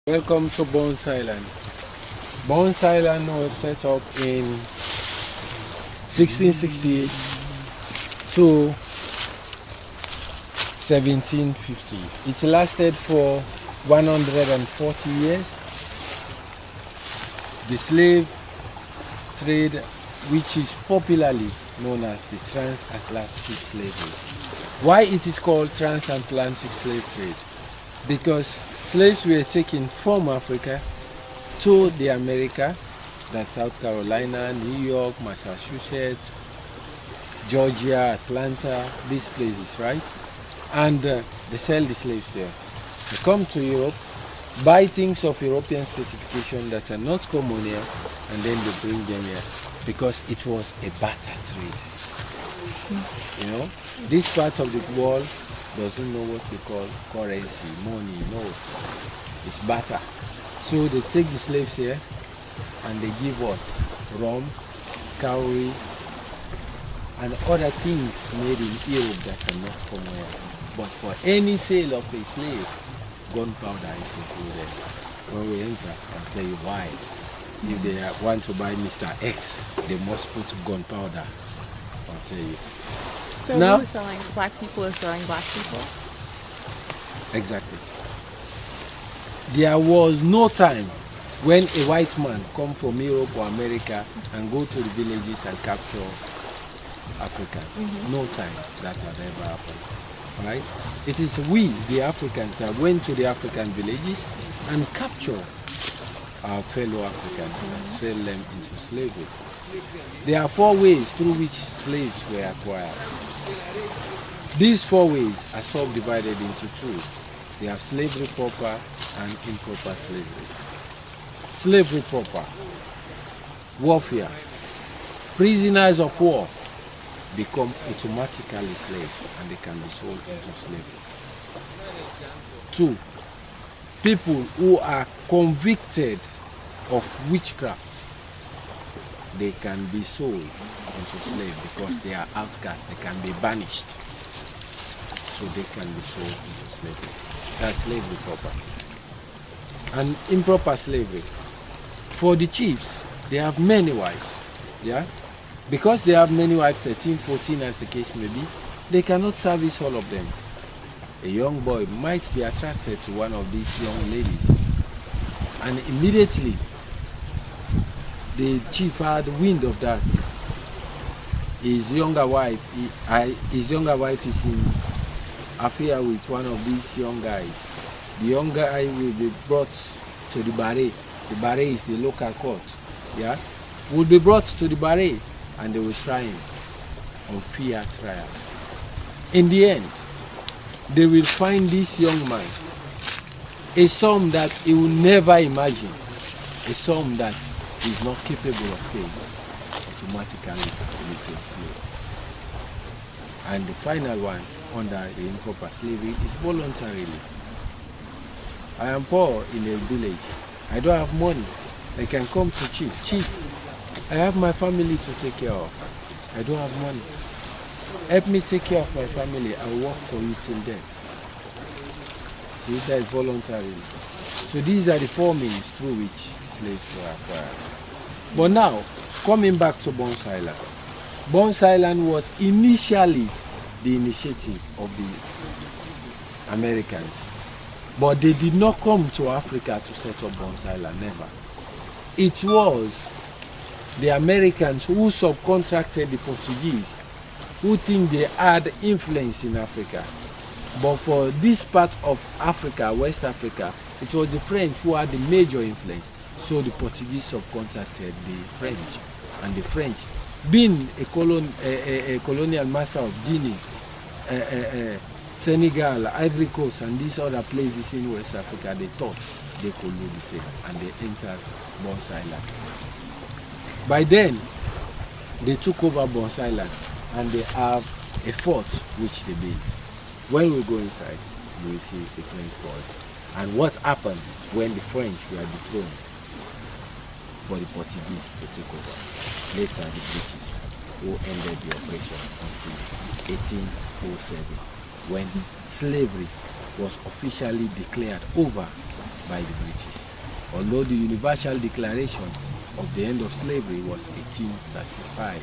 Welcome to Bones Island. Bones Island was set up in 1668 to 1750. It lasted for 140 years. The slave trade, which is popularly known as the transatlantic slavery. Why it is called transatlantic slave trade? Because slaves were taken from Africa to the America, that's South Carolina, New York, Massachusetts, Georgia, Atlanta, these places, right? And they sell the slaves there. They come to Europe, buy things of European specification that are not common here, and then they bring them here because it was a barter trade. You know, this part of the world doesn't know what we call currency, money, no. It's barter. So they take the slaves here and they give what? Rum, cowrie, and other things made in Europe that are not common here. But for any sale of a slave, gunpowder is included. When we enter, I'll tell you why. If they want to buy Mr. X, they must put gunpowder. I'll tell you. So now, who was selling? Black people are selling black people? Exactly. There was no time when a white man come from Europe or America and go to the villages and capture Africans. No time that had ever happened. Right? It is we, the Africans, that went to the African villages and capture our fellow Africans and sell them into slavery. There are 4 ways through which slaves were acquired. These 4 ways are subdivided into 2. They have slavery proper and improper slavery. Slavery proper, warfare. Prisoners of war become automatically slaves and they can be sold into slavery. 2. People who are convicted of witchcraft, they can be sold into slave because they are outcasts, they can be banished. So they can be sold into slavery. That's slavery proper. And improper slavery. For the chiefs, they have many wives. Yeah? Because they have many wives, 13, 14 as the case may be, they cannot service all of them. A young boy might be attracted to one of these young ladies. And immediately, the chief had wind of that. His younger wife is in affair with one of these young guys. The young guy will be brought to the barret. The barret is the local court. Yeah, will be brought to the barret and they will try him on fair trial. In the end, they will find this young man a sum that he will never imagine, a sum that is not capable of paying, automatically become slave. And the final one under the improper slavery is voluntarily. I am poor in a village. I don't have money. I can come to chief. Chief, I have my family to take care of. I don't have money. Help me take care of my family. I'll work for you till death. See, that is voluntarily. So these are the 4 means through which slaves were acquired. But now, coming back to Bones Island. Bones Island was initially the initiative of the Americans. But they did not come to Africa to set up Bones Island, never. It was the Americans who subcontracted the Portuguese, who think they had influence in Africa. But for this part of Africa, West Africa, it was the French who had the major influence. So the Portuguese subcontracted the French. And the French, being a colonial master of Guinea, Senegal, Ivory Coast, and these other places in West Africa, they thought they could do the same, and they entered Bones Island. By then, they took over Bones Island, and they have a fort which they built. When we go inside, you will see the French fort. And what happened when the French were dethroned for the Portuguese to take over. Later, the British, who ended the operation until 1807, when slavery was officially declared over by the British. Although the Universal Declaration of the end of slavery was 1835,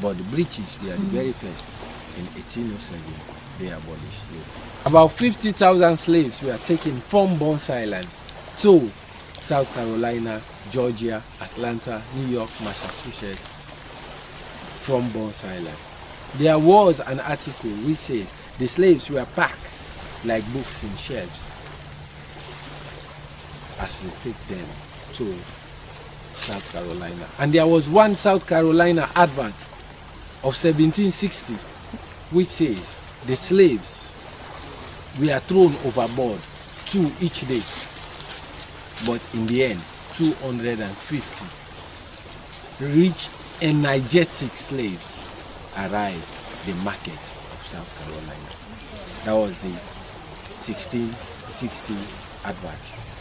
but the British were the very first in 1807. They abolished slavery. About 50,000 slaves were taken from Bones Island to South Carolina, Georgia, Atlanta, New York, Massachusetts, from Bones Island. There was an article which says the slaves were packed like books in shelves as they take them to South Carolina. And there was one South Carolina advert of 1760 which says the slaves were thrown overboard, 2 each day, but in the end 250 rich energetic slaves arrived at the market of South Carolina. That was the 1660 advert.